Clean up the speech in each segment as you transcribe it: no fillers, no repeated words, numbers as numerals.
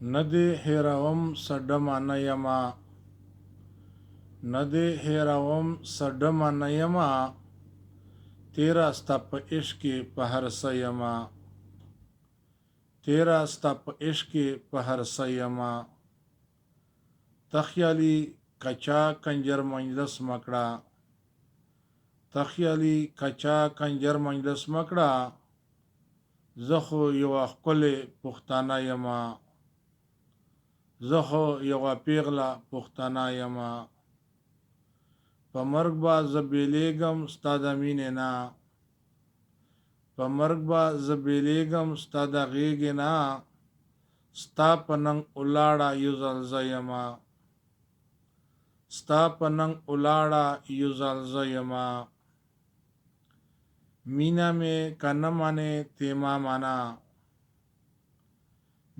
ندی هیروم سډمه نه یمه، ندی هیروم سډمه نه یمه، تیره ستا په عشق کې په هر څه یمه، تیره ستا په عشق کې په هر څه یمه. ته خیالي کچا کنجر مجلس مکړه، ته خیالي کچا کنجر مجلس مکړه، زه خو یوه ښکلې پښتانه یمه، زه خو یوه پیغله پښتانه یمه. په مرګ به زه بیلیږم ستا د مینې نه، په مرګ به زه بیلیږم ستا د غېږې نه، ستا په ننګ ولاړه یو ځل زه یمه، ستا په ننګ ولاړه یو ځل زه یمه. مینه مې که نه منې تی ما منه،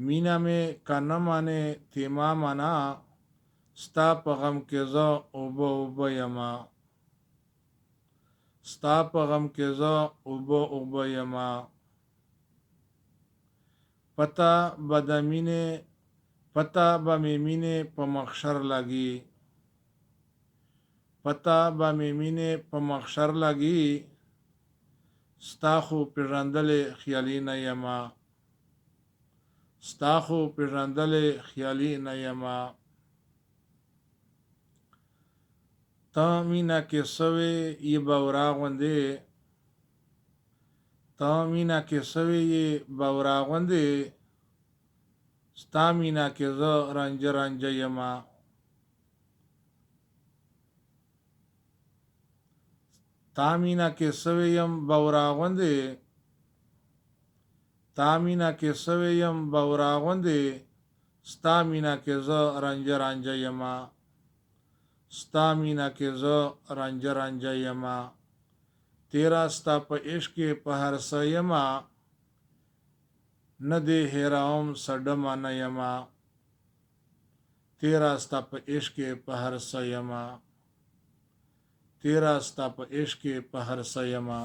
مینه مې که نه منې تی ما منه، ستا په غم کې زه اوبه اوبه یمه، ستا په غم کې زه اوبه اوبه یمه. پته به د مینې، پته به مې مینې په محشر لګي، پته به مې مینې په محشر لګي، ستا خو پېژندلې خیالي نه یمه، ستا خو پېژندلې خیالي نه یمه. ته مینه کې سوې یې بورا غوندې، ته مینه کې سوې یې بورا غوندې، ستا مینه کې زه رنجه رنجه یمه، تا مینه کې سوې یم بورا غوندې، تا مینه کې سوې یم بورا غوندې، ستا مینه کې زه رنجه رنجه یمه، ستا مینه کې زه رنجه رنجه یمه. تیره ستا په عشق کې په هر څه یمه، نه دې هیروم سډمه نه یمه، تیره ستا په عشق کې په هر څه یمه، تیره ستا په عشق کې په هر څه یمه.